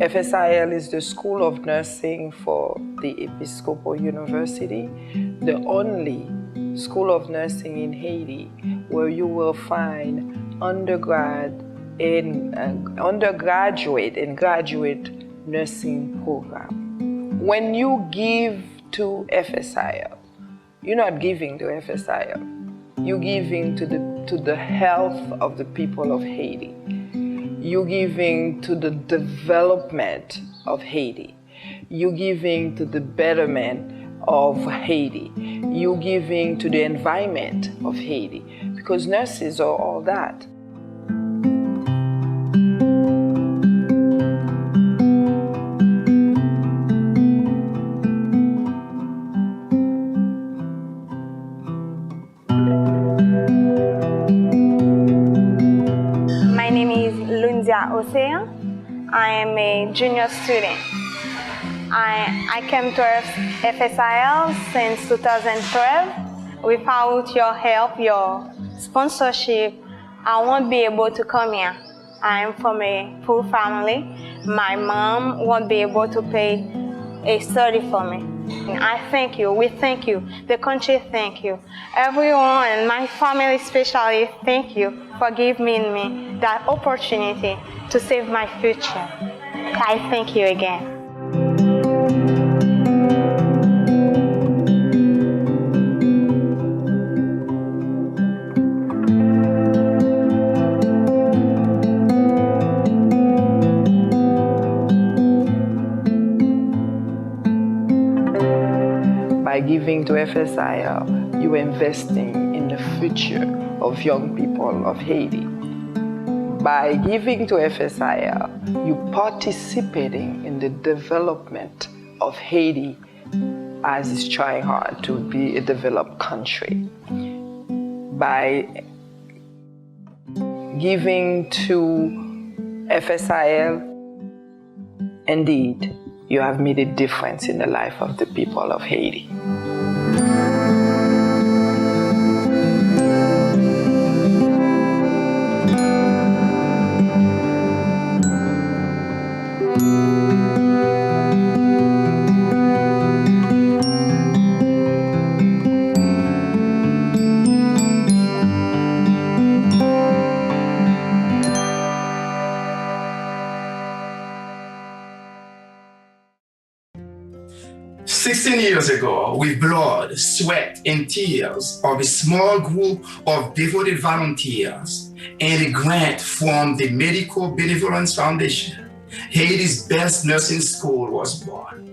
FSIL is the School of Nursing for the Episcopal University, the only school of nursing in Haiti where you will find undergraduate and graduate nursing program. When you give to FSIL, you're not giving to FSIL, you're giving to the health of the people of Haiti. You're giving to the development of Haiti. You're giving to the betterment of Haiti. You're giving to the environment of Haiti, because nurses are all that. I am a junior student. I came to FSIL since 2012. Without your help, your sponsorship, I won't be able to come here. I am from a poor family. My mom won't be able to pay a study for me. I thank you, we thank you, the country thank you. Everyone, and my family especially, thank you for giving me that opportunity to save my future. I thank you again. By giving to FSIL, you are investing in the future of young people of Haiti. By giving to FSIL, you're participating in the development of Haiti as it's trying hard to be a developed country. By giving to FSIL, indeed, you have made a difference in the life of the people of Haiti. Years ago, with blood, sweat, and tears of a small group of devoted volunteers and a grant from the Medical Benevolence Foundation, Haiti's best nursing school was born.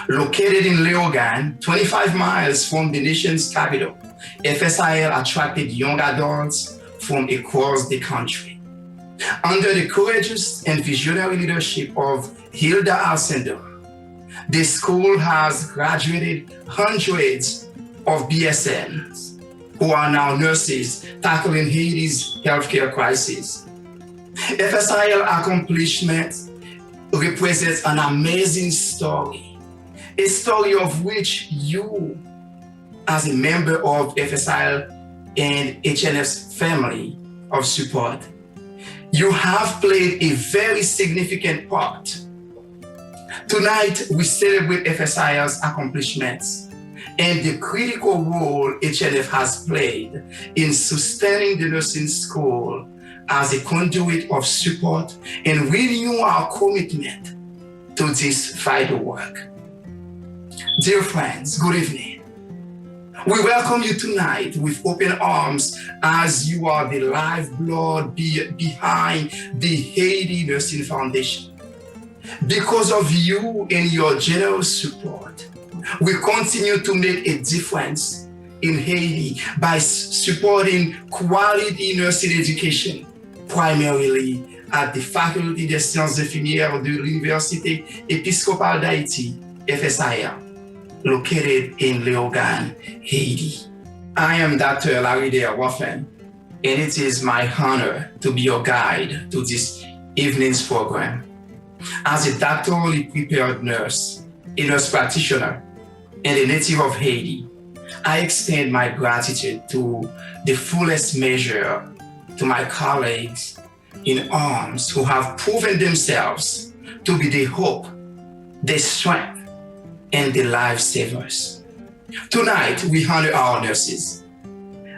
Located in Leogane, 25 miles from the nation's capital, FSIL attracted young adults from across the country. Under the courageous and visionary leadership of Hilda Alcindor, the school has graduated hundreds of BSNs who are now nurses tackling Haiti's healthcare crisis. FSIL accomplishments represents an amazing story, a story of which you, as a member of FSIL and HNF's family of support, you have played a very significant part. Tonight, we celebrate FSIL's accomplishments and the critical role HNF has played in sustaining the nursing school as a conduit of support and renew our commitment to this vital work. Dear friends, good evening. We welcome you tonight with open arms as you are the lifeblood behind the Haiti Nursing Foundation. Because of you and your generous support, we continue to make a difference in Haiti by supporting quality nursing education, primarily at the Faculté des Sciences Infirmières de l'Université Épiscopale d'Haïti, FSIL, located in Leogane, Haiti. I am Dr. Larry Waffen, and it is my honor to be your guide to this evening's program. As a doctorally prepared nurse, a nurse practitioner, and a native of Haiti, I extend my gratitude to the fullest measure to my colleagues in arms who have proven themselves to be the hope, the strength, and the lifesavers. Tonight, we honor our nurses.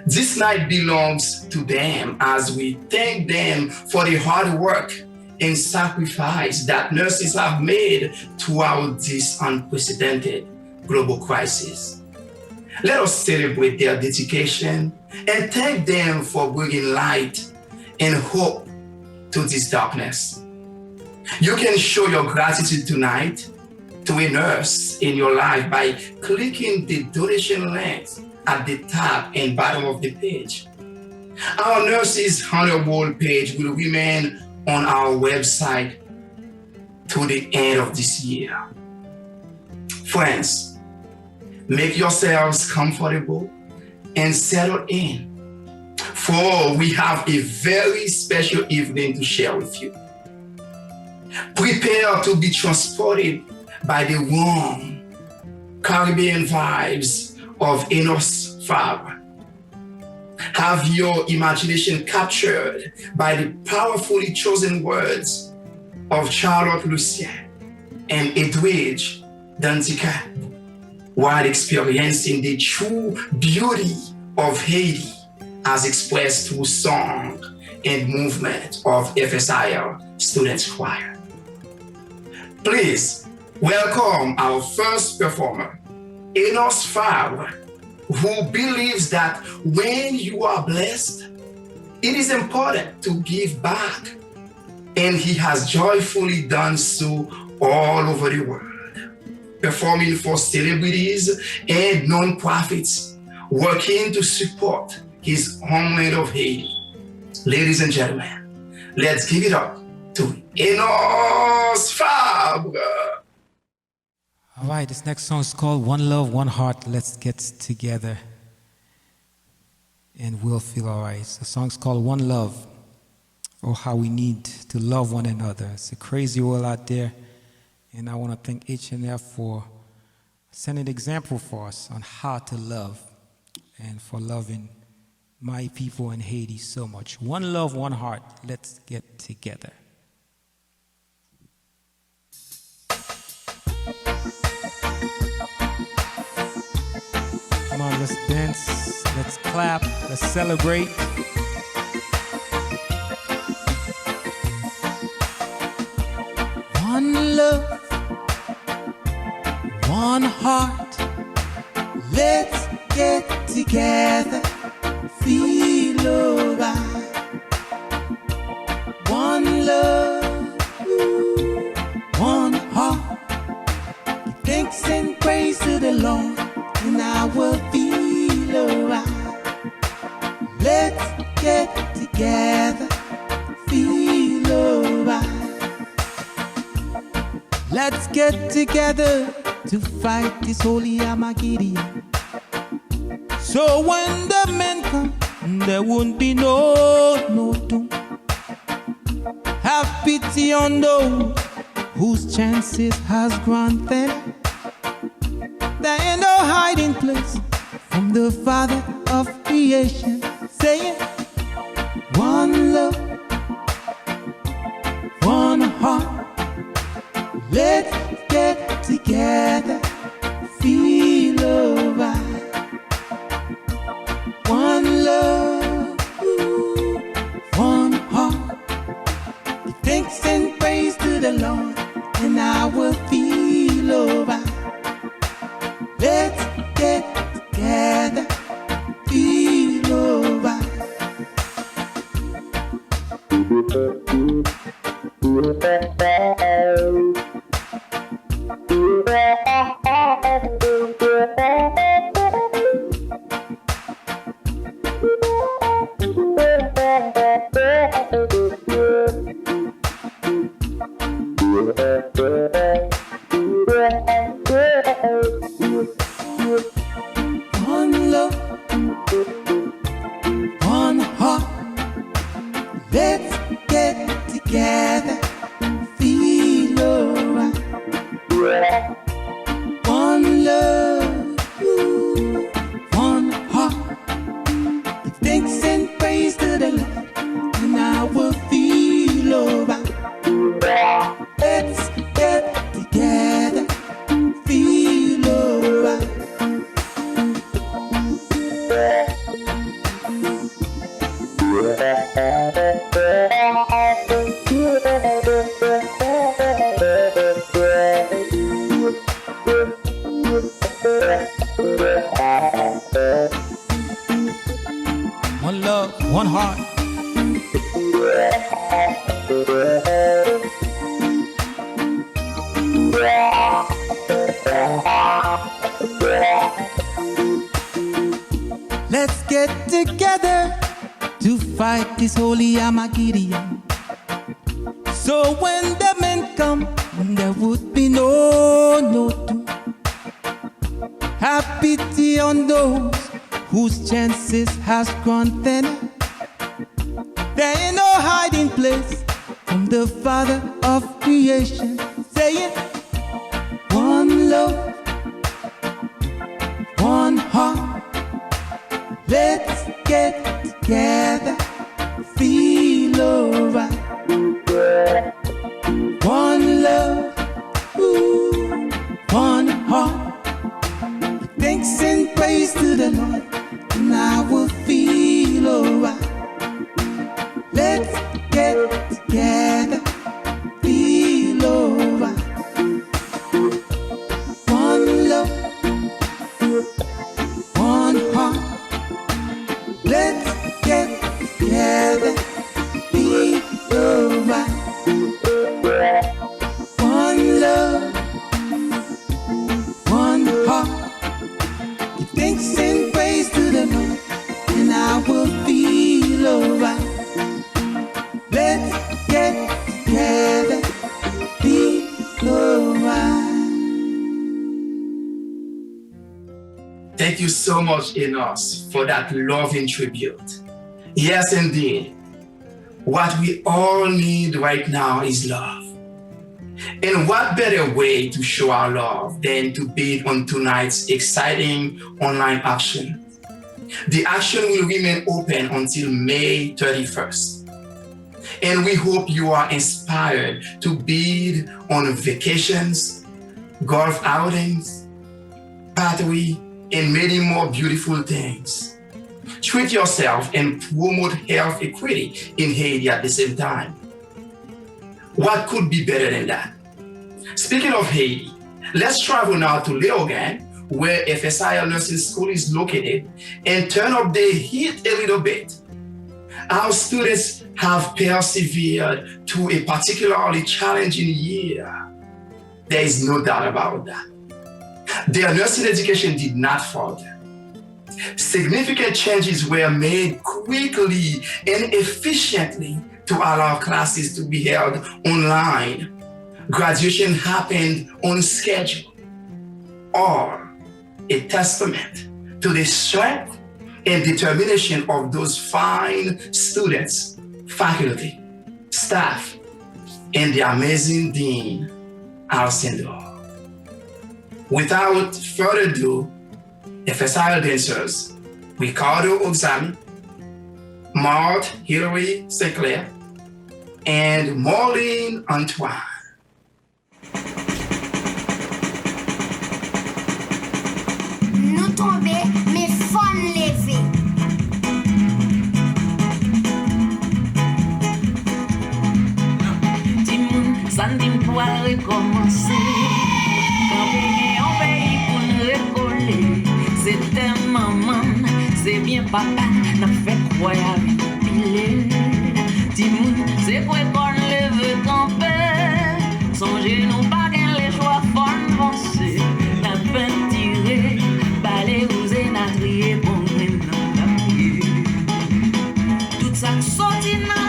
This night belongs to them as we thank them for the hard work and sacrifice that nurses have made throughout this unprecedented global crisis. Let us celebrate their dedication and thank them for bringing light and hope to this darkness. You can show your gratitude tonight to a nurse in your life by clicking the donation links at the top and bottom of the page. Our nurses honorable page will remain on our website to the end of this year. Friends, make yourselves comfortable and settle in, for we have a very special evening to share with you. Prepare to be transported by the warm Caribbean vibes of Enos Fabre. Have your imagination captured by the powerfully chosen words of Charlotte Lucien and Edwidge Dantica, while experiencing the true beauty of Haiti as expressed through song and movement of FSIL Students Choir. Please welcome our first performer, Enos Fabre, who believes that when you are blessed, it is important to give back. And he has joyfully done so all over the world, performing for celebrities and non-profits, working to support his homeland of Haiti. Ladies and gentlemen, let's give it up to Enos Fabre. All right, this next song is called One Love, One Heart. Let's get together and we'll feel all right. The song's called One Love, or how we need to love one another. It's a crazy world out there, and I want to thank H&F for setting an example for us on how to love and for loving my people in Haiti so much. One love, one heart. Let's get together. Come on, let's dance, let's clap, let's celebrate. One love, one heart, let's get together, feel alright. One love, one heart, give thanks and praise to the Lord, and I will feel alright. Let's get together, feel alright. Let's get together to fight this holy Armageddon. So when the men come, there won't be no doom. Have pity on those whose chances has grown thin. There ain't no hiding place from the Father of creation, saying, one love, one heart, let's get together, feel alright. One love, one heart, give thanks and praise to the Lord, and I will feel alright. Let's get together, feel alright. One love, one heart, let's get together, feel alright. this holy Amagiria. So when the men come, there would be no doom. Have pity on those whose chances has grown thinner. There ain't no hiding place from the Father of creation, saying, one love, one heart, let's get together, feel alright. One love, ooh, one heart, thanks and praise to the Lord, and I will feel alright. Let's get together, feel alright. One love, one heart. Let's get together, feel alright. One love, one heart. Give thanks and praise to the Lord, and I will feel alright. Let's get together, feel alright. Thank you so much, Enos, for that loving tribute. Yes, indeed. What we all need right now is love. And what better way to show our love than to bid on tonight's exciting online action? The action will remain open until May 31st. And we hope you are inspired to bid on vacations, golf outings, pottery, and many more beautiful things. Treat yourself and promote health equity in Haiti at the same time. What could be better than that? Speaking of Haiti, let's travel now to Leogane, where FSIL Nursing School is located, and turn up the heat a little bit. Our students have persevered through a particularly challenging year. There is no doubt about that. Their nursing education did not falter. Significant changes were made quickly and efficiently to allow classes to be held online. Graduation happened on schedule. All a testament to the strength and determination of those fine students, faculty, staff, and the amazing Dean, Alcindor. Without further ado, FSIL dancers Ricardo Oxami, Maud Hilary Sinclair, and Maureen Antoine. Nous tomber, mais faut lever. Timoun, Sandim pour recommencer. Camper en pays pour nous recoller. C'était maman, c'est bien papa, n'a fait croyable pile. Timoun, c'est quoi qu'on leve camper. Songez nous pas qu'un les choix fort avancer. N'a peine tiré, balai vous et n'a trié bon maintenant n'a prié. Tout ça sorti dans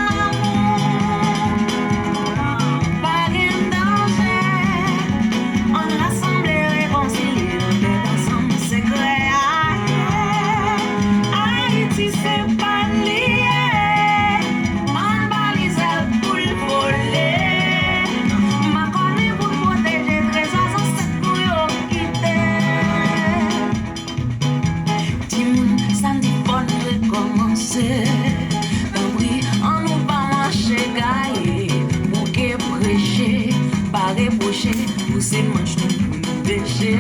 c'est manche nous péché.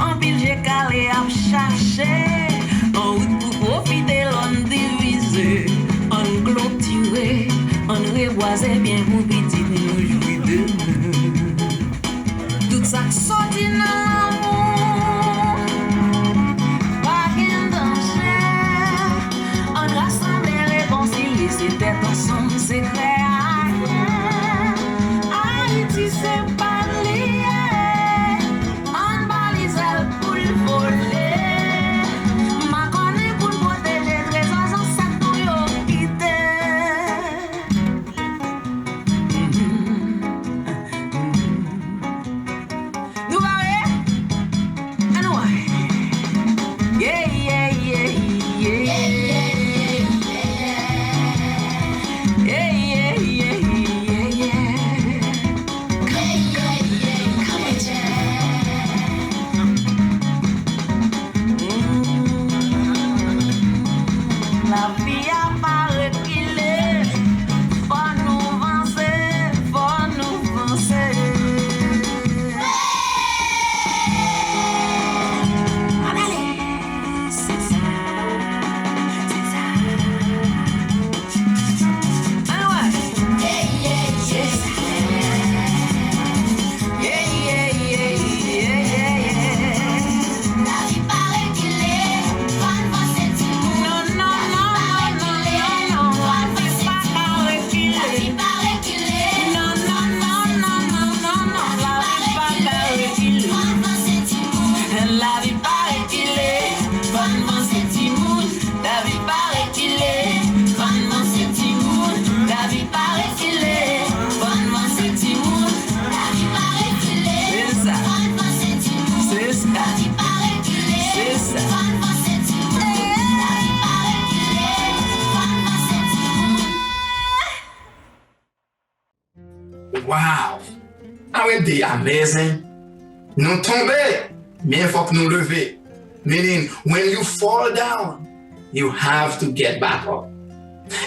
En pile j'ai calé à chercher. En route pour profiter l'on divisé. On clôturé, on reboisé bien mon petit nous jouer de nous. Tout ça sorti dans l'amour. Pas qu'un danger. On rassemblait, réconcilié, c'était ensemble secret. C'est pas lié, on balise pour le voler. Ma connaît pour protéger, trésors en sac pour yo. Wow! Aren't they amazing? Nous tomber, mais il faut que nous lever. Meaning, when you fall down, you have to get back up.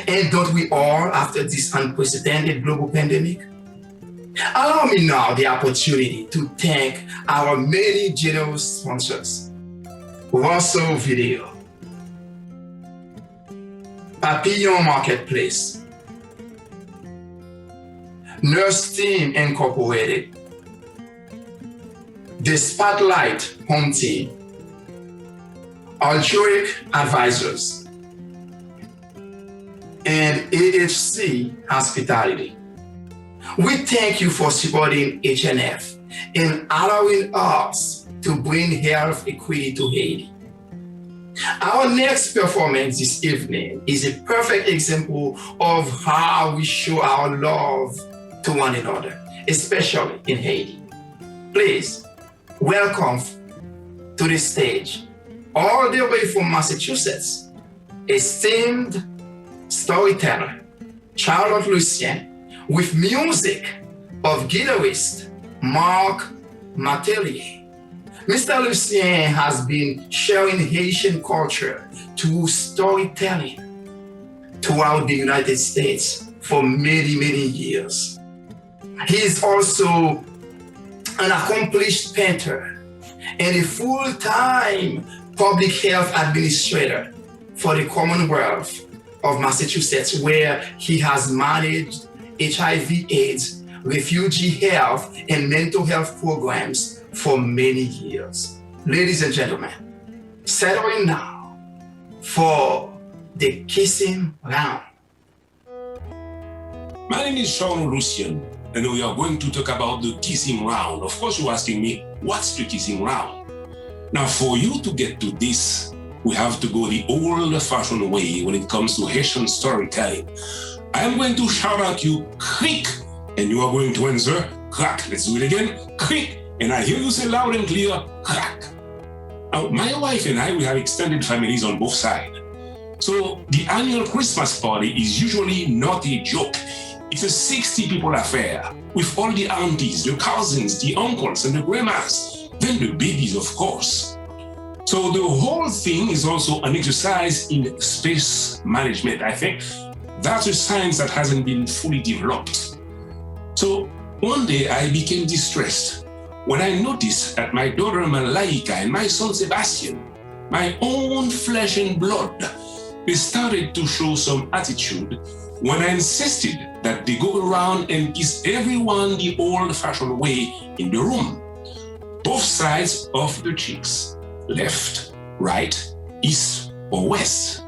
And don't we all after this unprecedented global pandemic? Allow me now the opportunity to thank our many generous sponsors. Russell Video, Papillon Marketplace, Nurse Team Incorporated, The Spotlight Home Team, Altruic Advisors, and AHC Hospitality. We thank you for supporting HNF and allowing us to bring health equity to Haiti. Our next performance this evening is a perfect example of how we show our love to one another, especially in Haiti. Please welcome to the stage, all the way from Massachusetts, esteemed storyteller Charlotte Lucien, with music of guitarist Marc Matelier. Mr. Lucien has been sharing Haitian culture through storytelling throughout the United States for many, many years. He is also an accomplished painter and a full-time public health administrator for the Commonwealth of Massachusetts, where he has managed HIV/AIDS, refugee health, and mental health programs for many years. Ladies and gentlemen, settle in now for the kissing round. My name is Charles Lucien, and we are going to talk about the kissing round. Of course, you're asking me, what's the kissing round? Now, for you to get to this, we have to go the old-fashioned way when it comes to Haitian storytelling. I am going to shout at you, crick, and you are going to answer, crack. Let's do it again, crick, and I hear you say loud and clear, crack. Now, my wife and I, we have extended families on both sides. So the annual Christmas party is usually not a joke. It's a 60 people affair with all the aunties, the cousins, the uncles, and the grandmas, then the babies, of course. So the whole thing is also an exercise in space management. I think that's a science that hasn't been fully developed. So one day I became distressed when I noticed that my daughter Malaika and my son Sebastian, my own flesh and blood, they started to show some attitude when I insisted that they go around and kiss everyone the old-fashioned way in the room. Both sides of the cheeks, left, right, east, or west.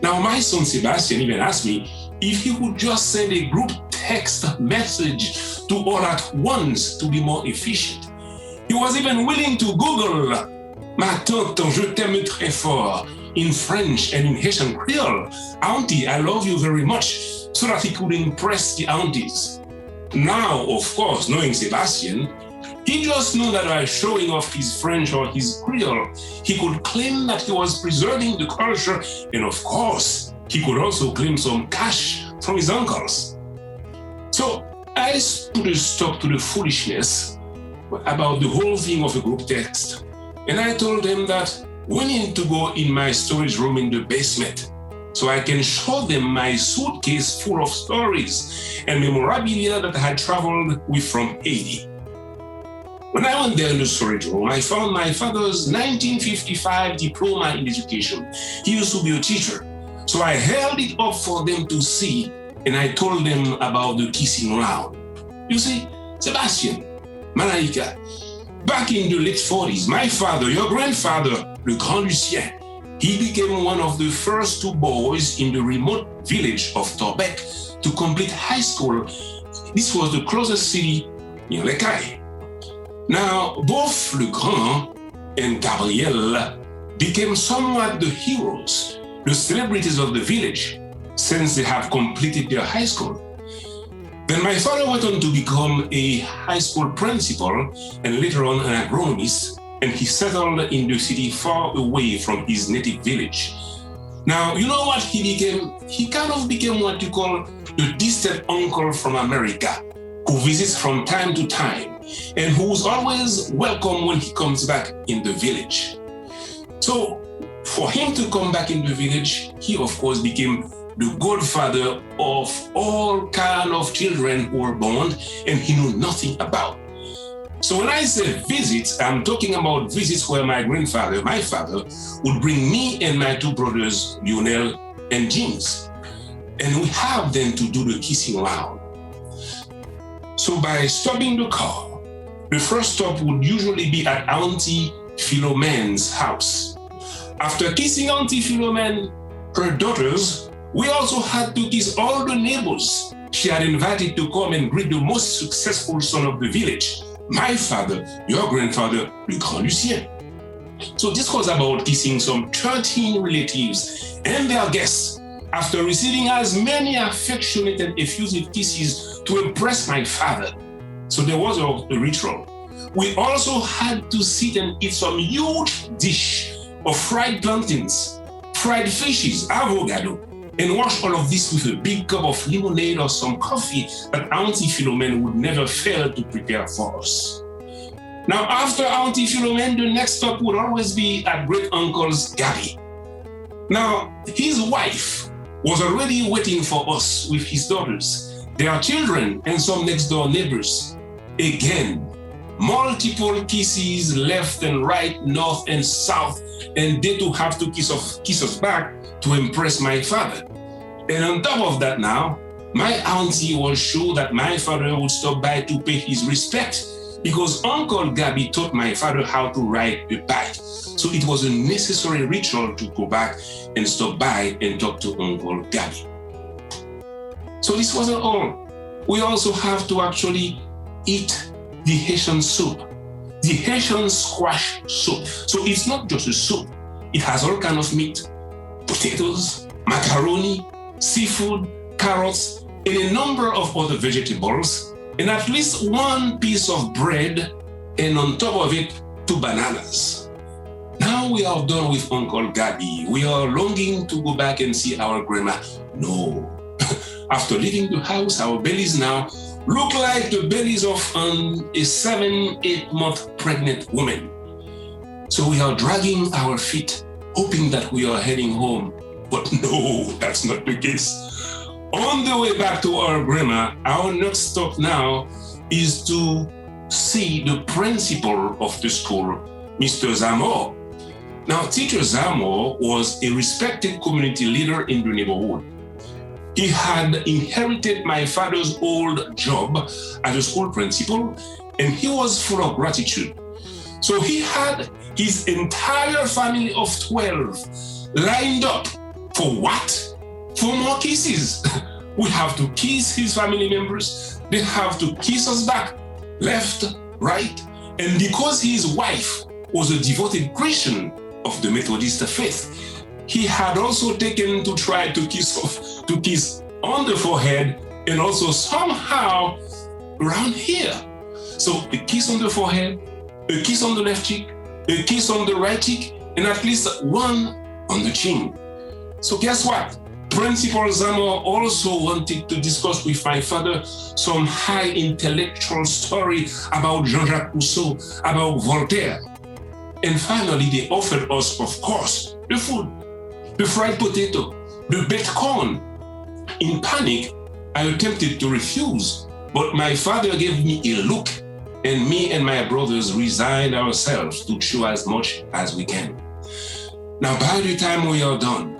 Now, my son Sebastian even asked me if he could just send a group text message to all at once to be more efficient. He was even willing to Google "Ma tante, je t'aime très fort" in French and in Haitian Creole, "Auntie, I love you very much," so that he could impress the aunties. Now, of course, knowing Sebastian, he just knew that by showing off his French or his Creole, he could claim that he was preserving the culture, and of course, he could also claim some cash from his uncles. So I put a stop to the foolishness about the whole thing of a group text, and I told them that we need to go in my storage room in the basement so I can show them my suitcase full of stories and memorabilia that I had traveled with from Haiti. When I went there in the storage room, I found my father's 1955 diploma in education. He used to be a teacher. So I held it up for them to see, and I told them about the kissing round. You see, Sebastian, Malaika, back in the late 40s, my father, your grandfather, Le Grand Lucien, he became one of the first two boys in the remote village of Torbec to complete high school. This was the closest city in Lecaille. Now, both Le Grand and Gabriel became somewhat the heroes, the celebrities of the village, since they have completed their high school. Then my father went on to become a high school principal and later on an agronomist, and he settled in the city far away from his native village. Now, you know what he became? He kind of became what you call the distant uncle from America, who visits from time to time, and who's always welcome when he comes back in the village. So for him to come back in the village, he of course became the godfather of all kind of children who were born and he knew nothing about. So when I say visits, I'm talking about visits where my grandfather, my father, would bring me and my two brothers, Lionel and James. And we have them to do the kissing round. So by stopping the car, the first stop would usually be at Auntie Philomene's house. After kissing Auntie Philomene, her daughters, we also had to kiss all the neighbors she had invited to come and greet the most successful son of the village, my father, your grandfather, le Grand Lucien. So this was about kissing some 13 relatives and their guests after receiving as many affectionate and effusive kisses to impress my father. So there was a ritual. We also had to sit and eat some huge dish of fried plantains, fried fishes, avocado, and wash all of this with a big cup of lemonade or some coffee that Auntie Philomene would never fail to prepare for us. Now, after Auntie Philomene, the next stop would always be at Great Uncle's Gabby. Now, his wife was already waiting for us with his daughters, their children, and some next door neighbors. Again, multiple kisses left and right, north and south, and they too have to kiss us back to impress my father. And on top of that now, my auntie was sure that my father would stop by to pay his respect because Uncle Gabby taught my father how to ride a bike. So it was a necessary ritual to go back and stop by and talk to Uncle Gabby. So this wasn't all. We also have to actually eat the Haitian soup, the Haitian squash soup. So it's not just a soup. It has all kinds of meat, potatoes, macaroni, seafood, carrots, and a number of other vegetables, and at least one piece of bread, and on top of it, 2 bananas. Now we are done with Uncle Gabby. We are longing to go back and see our grandma. No. After leaving the house, our bellies now look like the bellies of a 7-8 month pregnant woman. So we are dragging our feet, hoping that we are heading home. But no, that's not the case. On the way back to our grandma, our next stop now is to see the principal of the school, Mr. Zamor. Now, Teacher Zamor was a respected community leader in the neighborhood. He had inherited my father's old job as a school principal, and he was full of gratitude. So he had his entire family of 12 lined up for what? For more kisses. We have to kiss his family members. They have to kiss us back, left, right. And because his wife was a devoted Christian of the Methodist faith, he had also taken to try to kiss on the forehead and also somehow around here. So a kiss on the forehead, a kiss on the left cheek, a kiss on the right cheek, and at least one on the chin. So guess what? Principal Zamor also wanted to discuss with my father some high intellectual story about Jean-Jacques Rousseau, about Voltaire. And finally, they offered us, of course, the food, the fried potato, the baked corn. In panic, I attempted to refuse, but my father gave me a look, and me and my brothers resigned ourselves to chew as much as we can. Now, by the time we are done,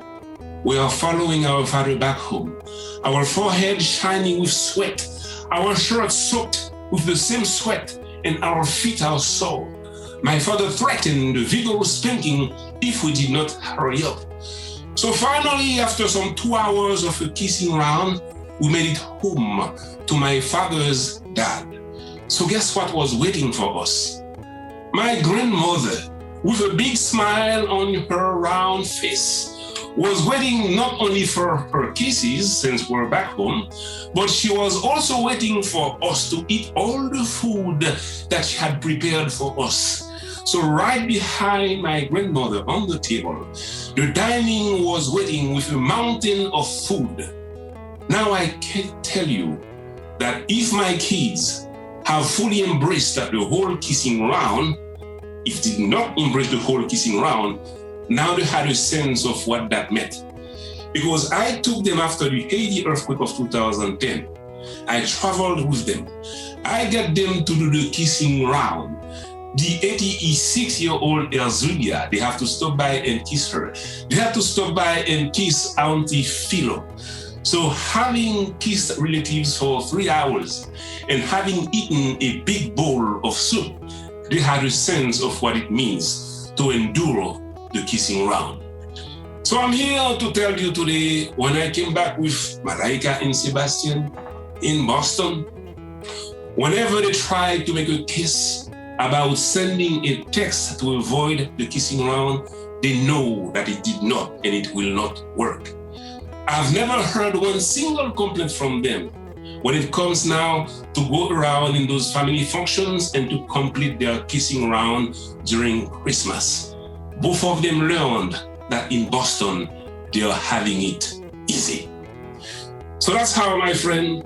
we are following our father back home, our forehead shining with sweat, our shirts soaked with the same sweat, and our feet are sore. My father threatened a vigorous spanking if we did not hurry up. So finally, after some 2 hours of a kissing round, we made it home to my father's dad. So guess what was waiting for us? My grandmother, with a big smile on her round face, was waiting not only for her kisses, since we're back home, but she was also waiting for us to eat all the food that she had prepared for us. So right behind my grandmother on the table, the dining was waiting with a mountain of food. Now I can't tell you that if my kids have fully embraced the whole kissing round, if they did not embrace the whole kissing round, now they had a sense of what that meant. Because I took them after the Haiti earthquake of 2010. I traveled with them. I got them to do the kissing round. The 86-year-old Erzulia, they have to stop by and kiss her. They have to stop by and kiss Auntie Philo. So having kissed relatives for 3 hours and having eaten a big bowl of soup, they had a sense of what it means to endure the kissing round. So I'm here to tell you today, when I came back with Malaika and Sebastian in Boston, whenever they try to make a case about sending a text to avoid the kissing round, they know that it did not and it will not work. I've never heard one single complaint from them when it comes now to go around in those family functions and to complete their kissing round during Christmas. Both of them learned that in Boston, they are having it easy. So that's how, my friend,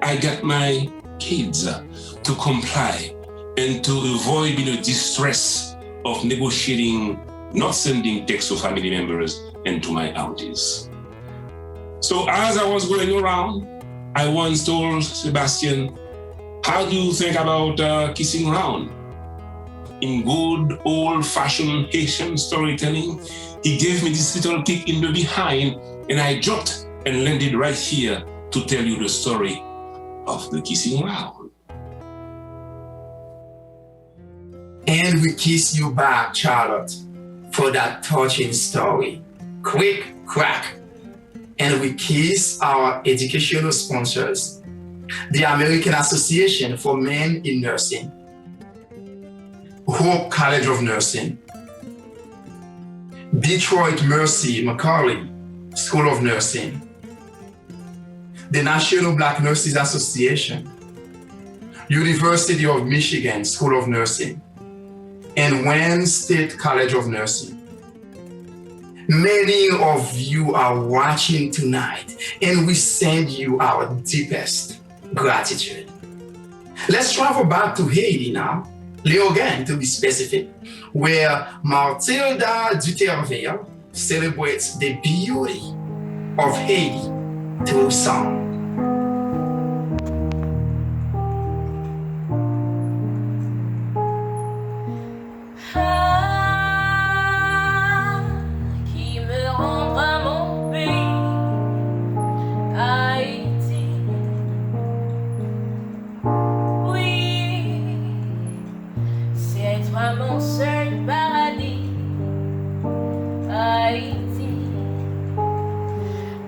I got my kids to comply and to avoid the distress of negotiating, not sending texts to family members and to my aunties. So as I was going around, I once told Sebastian, how do you think about kissing round? In good old-fashioned Haitian storytelling, he gave me this little kick in the behind, and I jumped and landed right here to tell you the story of the kissing round. And we kiss you back, Charlotte, for that touching story. Quick crack. And we kiss our educational sponsors, the American Association for Men in Nursing, Hope College of Nursing, Detroit Mercy McCauley School of Nursing, the National Black Nurses Association, University of Michigan School of Nursing, and Wayne State College of Nursing. Many of you are watching tonight, and we send you our deepest gratitude. Let's travel back to Haiti now, Léogane to be specific, where Mathilda Duterville celebrates the beauty of Haiti through song. Mon seul paradis, Haïti.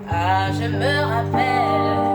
Ah, je me rappelle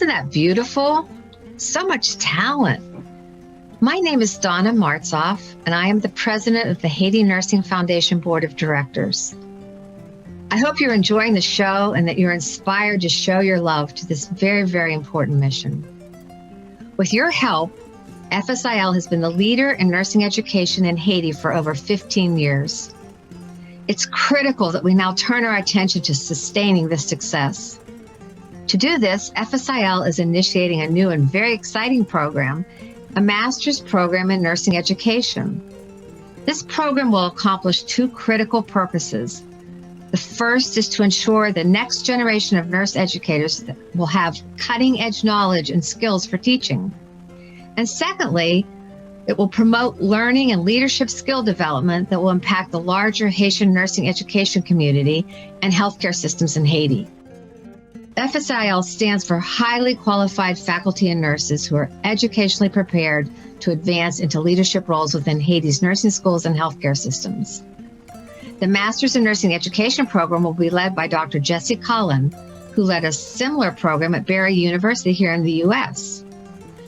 Isn't that beautiful? So much talent. My name is Donna Martzoff, and I am the president of the Haiti Nursing Foundation Board of Directors. I hope you're enjoying the show and that you're inspired to show your love to this very, very important mission. With your help, FSIL has been the leader in nursing education in Haiti for over 15 years. It's critical that we now turn our attention to sustaining this success. To do this, FSIL is initiating a new and very exciting program, a master's program in nursing education. This program will accomplish two critical purposes. The first is to ensure the next generation of nurse educators will have cutting-edge knowledge and skills for teaching. And secondly, it will promote learning and leadership skill development that will impact the larger Haitian nursing education community and healthcare systems in Haiti. FSIL stands for highly qualified faculty and nurses who are educationally prepared to advance into leadership roles within Haiti's nursing schools and healthcare systems. The Masters in Nursing Education program will be led by Dr. Jesse Cullen, who led a similar program at Barry University here in the U.S.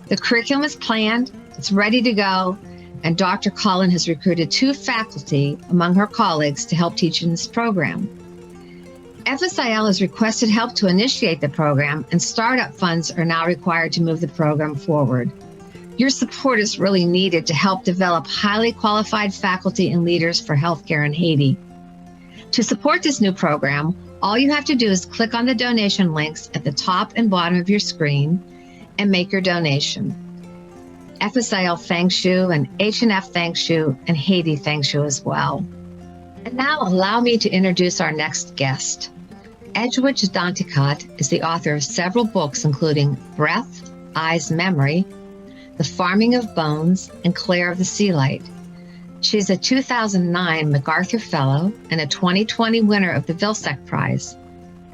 The curriculum is planned, it's ready to go, and Dr. Cullen has recruited 2 faculty among her colleagues to help teach in this program. FSIL has requested help to initiate the program, and startup funds are now required to move the program forward. Your support is really needed to help develop highly qualified faculty and leaders for healthcare in Haiti. To support this new program, all you have to do is click on the donation links at the top and bottom of your screen and make your donation. FSIL thanks you, and H&F thanks you, and Haiti thanks you as well. And now allow me to introduce our next guest. Edwidge Danticat is the author of several books, including Breath, Eyes, Memory, The Farming of Bones, and Claire of the Sea Light. She's a 2009 MacArthur Fellow and a 2020 winner of the Vilsack Prize.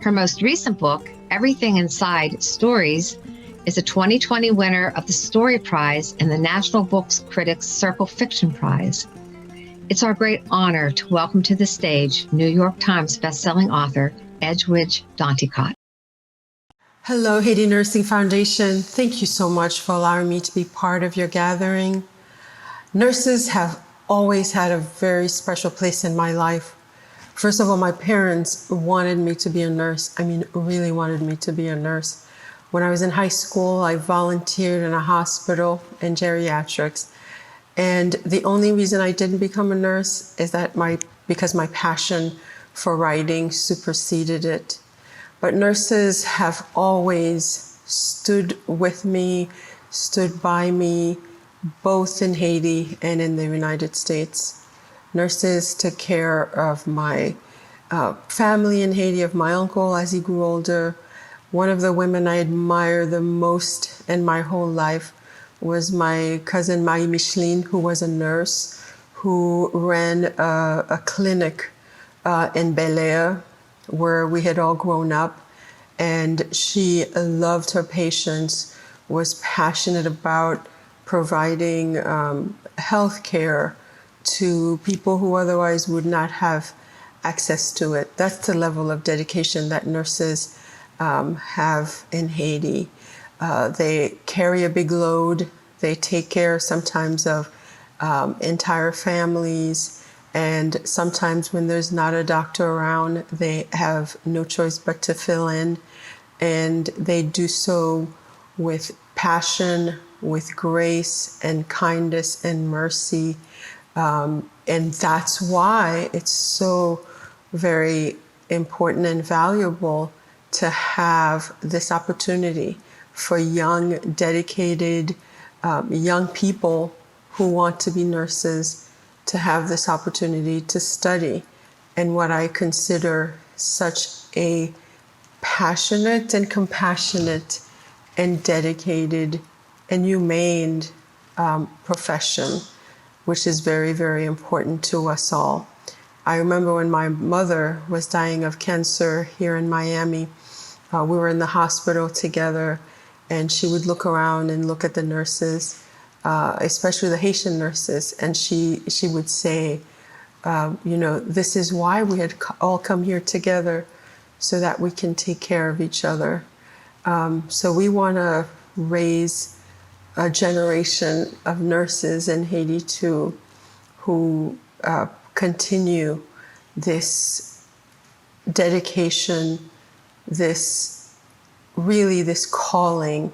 Her most recent book, Everything Inside Stories, is a 2020 winner of the Story Prize and the National Books Critics Circle Fiction Prize. It's our great honor to welcome to the stage New York Times bestselling author Edwidge Danticat. Hello, Haiti Nursing Foundation. Thank you so much for allowing me to be part of your gathering. Nurses have always had a very special place in my life. First of all, my parents wanted me to be a nurse. Really wanted me to be a nurse. When I was in high school, I volunteered in a hospital in geriatrics. And the only reason I didn't become a nurse is that because my passion for writing superseded it. But nurses have always stood with me, stood by me, both in Haiti and in the United States. Nurses took care of my family in Haiti, of my uncle as he grew older. One of the women I admire the most in my whole life was my cousin Marie Micheline, who was a nurse, who ran a clinic in Bel Air, where we had all grown up. And she loved her patients, was passionate about providing health care to people who otherwise would not have access to it. That's the level of dedication that nurses have in Haiti. They carry a big load. They take care sometimes of entire families. And sometimes when there's not a doctor around, they have no choice but to fill in. And they do so with passion, with grace and kindness and mercy. And that's why it's so very important and valuable to have this opportunity for young, dedicated, young people who want to be nurses to have this opportunity to study in what I consider such a passionate and compassionate and dedicated and humane profession, which is very, very important to us all. I remember when my mother was dying of cancer here in Miami, we were in the hospital together, and she would look around and look at the nurses, especially the Haitian nurses, and she would say, this is why we had all come here together, so that we can take care of each other. So we want to raise a generation of nurses in Haiti too, who continue this dedication, this calling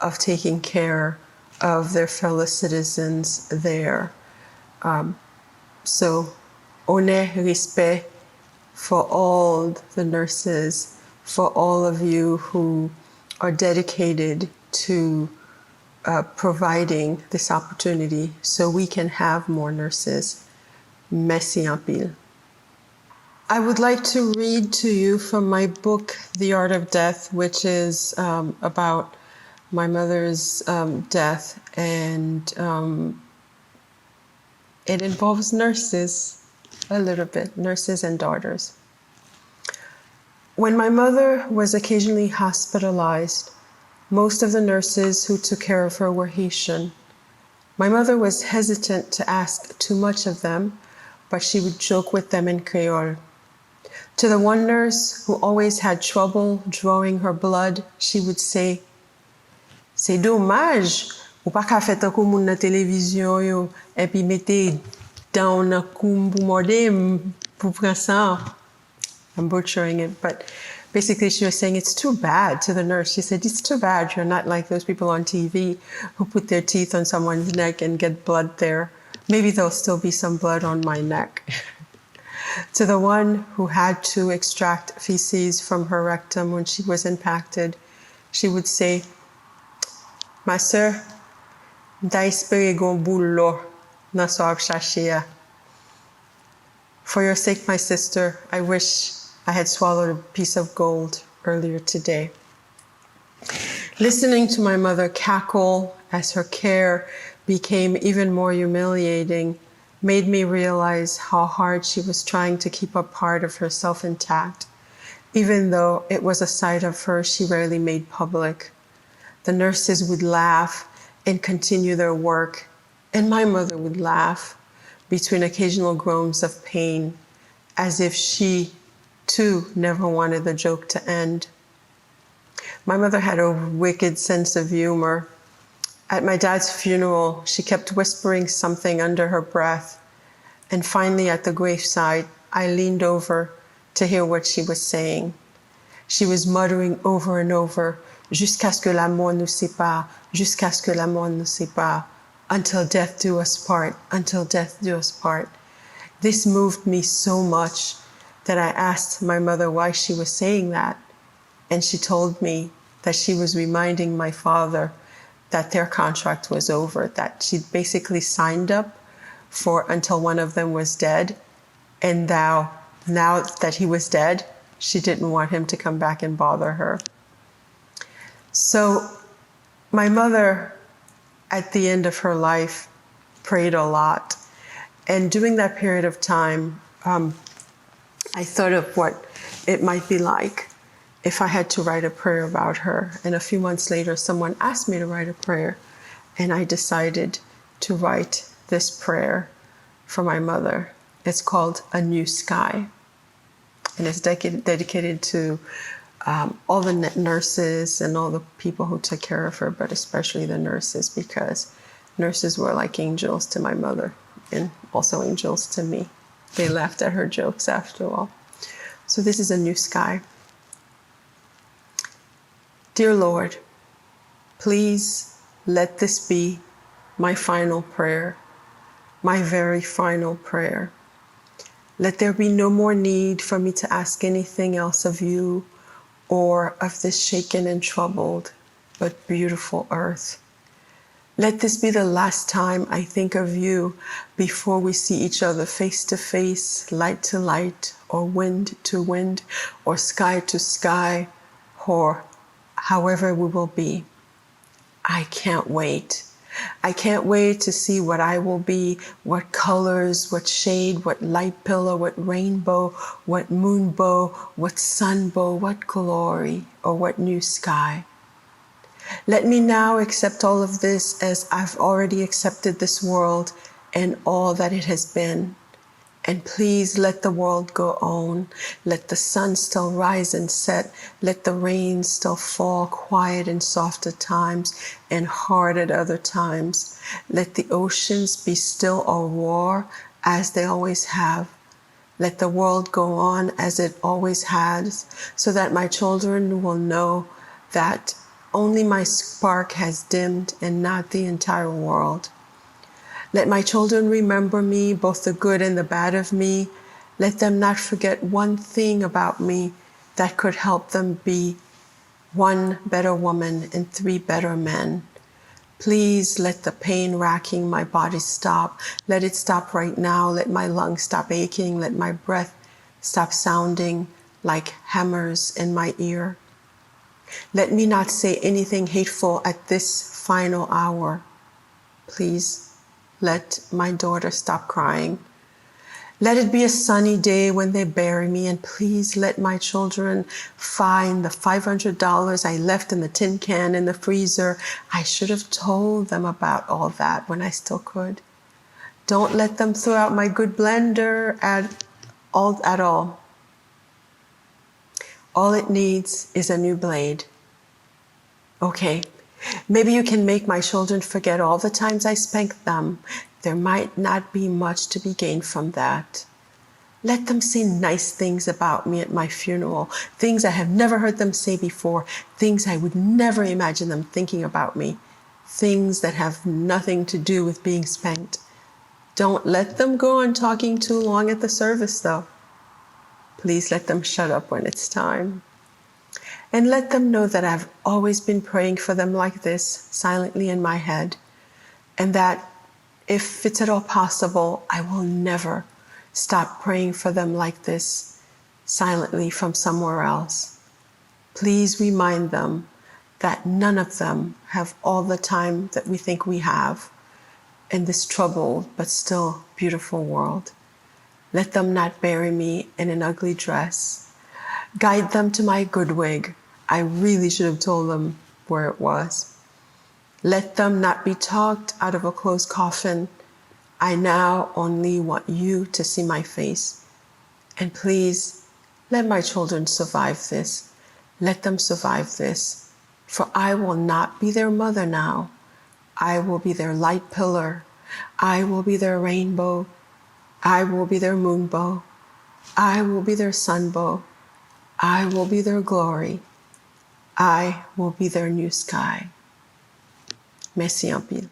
of taking care of their fellow citizens there. So, honneur, respect for all the nurses, for all of you who are dedicated to providing this opportunity so we can have more nurses. Merci en pile. I would like to read to you from my book, The Art of Death, which is about my mother's death, and it involves nurses a little bit, nurses and daughters. When my mother was occasionally hospitalized, most of the nurses who took care of her were Haitian. My mother was hesitant to ask too much of them, but she would joke with them in Creole. To the one nurse who always had trouble drawing her blood, she would say, "C'est dommage, ou pas ka fait tankou moun na télévision yo, et puis mette down na koum pou morde pou pran sang." I'm butchering it, but basically she was saying it's too bad to the nurse. She said, "It's too bad you're not like those people on TV who put their teeth on someone's neck and get blood there. Maybe there'll still be some blood on my neck." To the one who had to extract feces from her rectum when she was impacted, she would say, "Ma sœur, m'ta espéré gon boule lo nan so ap chache ya. For your sake, my sister, I wish I had swallowed a piece of gold earlier today." Listening to my mother cackle as her care became even more humiliating made me realize how hard she was trying to keep a part of herself intact, even though it was a side of her she rarely made public. The nurses would laugh and continue their work, and my mother would laugh between occasional groans of pain, as if she, too, never wanted the joke to end. My mother had a wicked sense of humor. At my dad's funeral, she kept whispering something under her breath, and finally at the graveside, I leaned over to hear what she was saying. She was muttering over and over, "Jusqu'à ce que la mort nous sépare, jusqu'à ce que la mort nous sépare, until death do us part, until death do us part." This moved me so much that I asked my mother why she was saying that, and she told me that she was reminding my father that their contract was over, that she'd basically signed up for until one of them was dead, and now that he was dead, she didn't want him to come back and bother her. So my mother, at the end of her life, prayed a lot. And during that period of time, I thought of what it might be like if I had to write a prayer about her. And a few months later, someone asked me to write a prayer, and I decided to write this prayer for my mother. It's called A New Sky, and it's dedicated to all the nurses and all the people who took care of her, but especially the nurses, because nurses were like angels to my mother and also angels to me. They laughed at her jokes after all. So this is A New Sky. Dear Lord, please let this be my final prayer, my very final prayer. Let there be no more need for me to ask anything else of you or of this shaken and troubled but beautiful earth. Let this be the last time I think of you before we see each other face to face, light to light, or wind to wind, or sky to sky, or however we will be. I can't wait. I can't wait to see what I will be, what colors, what shade, what light pillow, what rainbow, what moonbow, what sunbow, what glory, or what new sky. Let me now accept all of this as I've already accepted this world and all that it has been. And please let the world go on. Let the sun still rise and set. Let the rain still fall quiet and soft at times and hard at other times. Let the oceans be still or roar as they always have. Let the world go on as it always has, so that my children will know that only my spark has dimmed and not the entire world. Let my children remember me, both the good and the bad of me. Let them not forget one thing about me that could help them be one better woman and 3 better men. Please let the pain racking my body stop. Let it stop right now. Let my lungs stop aching. Let my breath stop sounding like hammers in my ear. Let me not say anything hateful at this final hour. Please. Let my daughter stop crying. Let it be a sunny day when they bury me, and please let my children find the $500 I left in the tin can in the freezer. I should have told them about all that when I still could. Don't let them throw out my good blender at all. All it needs is a new blade. Okay. Maybe you can make my children forget all the times I spanked them. There might not be much to be gained from that. Let them say nice things about me at my funeral, things I have never heard them say before, things I would never imagine them thinking about me, things that have nothing to do with being spanked. Don't let them go on talking too long at the service, though. Please let them shut up when it's time. And let them know that I've always been praying for them like this, silently in my head, and that if it's at all possible, I will never stop praying for them like this, silently from somewhere else. Please remind them that none of them have all the time that we think we have in this troubled but still beautiful world. Let them not bury me in an ugly dress. Guide them to my good wig. I really should have told them where it was. Let them not be talked out of a closed coffin. I now only want you to see my face. And please, let my children survive this. Let them survive this. For I will not be their mother now. I will be their light pillar. I will be their rainbow. I will be their moonbow. I will be their sunbow. I will be their glory. I will be their new sky. Merci en pile.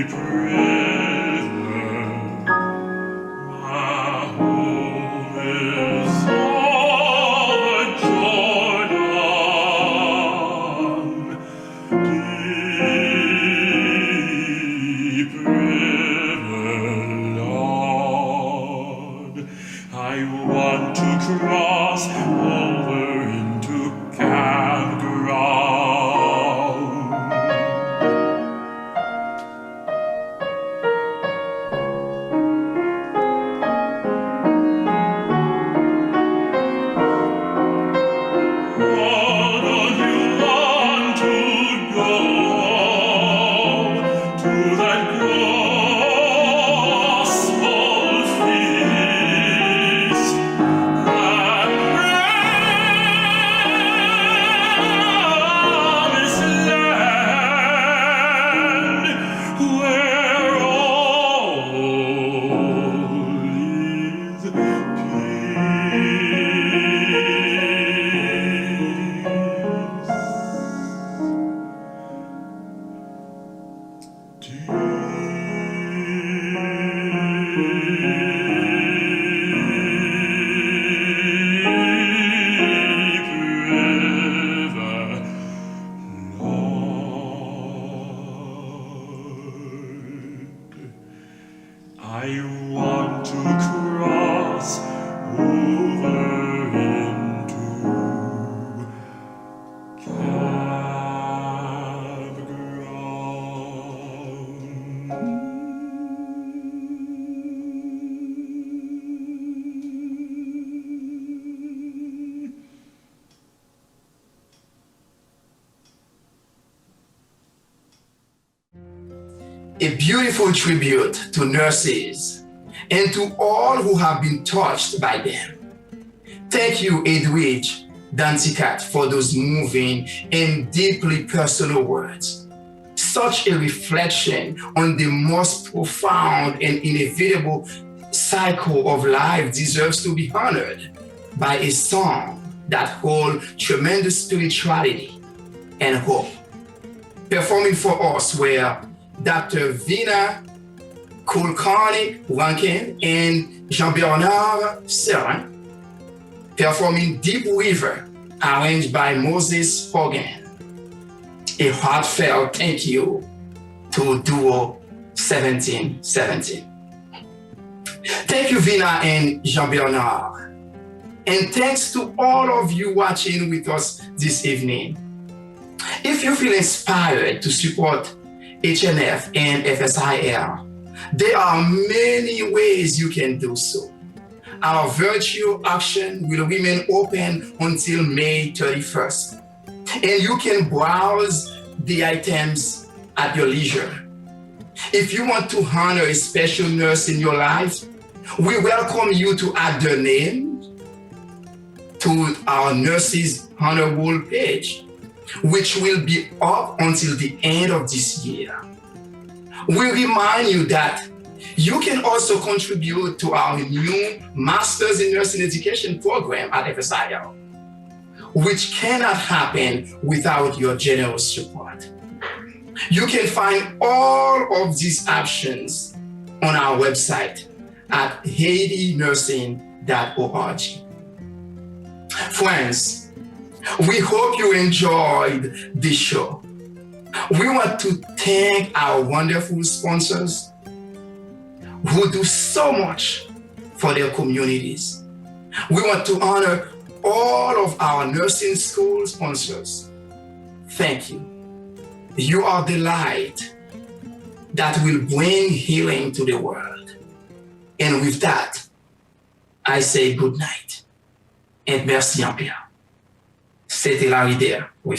Deep a beautiful tribute to nurses and to all who have been touched by them. Thank you, Edwidge Danticat, for those moving and deeply personal words. Such a reflection on the most profound and inevitable cycle of life deserves to be honored by a song that holds tremendous spirituality and hope. Performing for us were Dr. Vina Kulkarnik-Rankin and Jean-Bernard Serin, performing Deep River, arranged by Moses Hogan. A heartfelt thank you to Duo 1717. Thank you, Vina and Jean-Bernard. And thanks to all of you watching with us this evening. If you feel inspired to support HNF and FSIL, there are many ways you can do so. Our virtual auction will remain open until May 31st. And you can browse the items at your leisure. If you want to honor a special nurse in your life, we welcome you to add their name to our Nurses Honor Roll page, which will be up until the end of this year. We remind you that you can also contribute to our new Masters in Nursing Education program at FSIL, which cannot happen without your generous support. You can find all of these options on our website at haitynursing.org. Friends, we hope you enjoyed this show. We want to thank our wonderful sponsors who do so much for their communities. We want to honor all of our nursing school sponsors. Thank you. You are the light that will bring healing to the world. And with that, I say good night. Et merci en pire. C'était la idée, oui.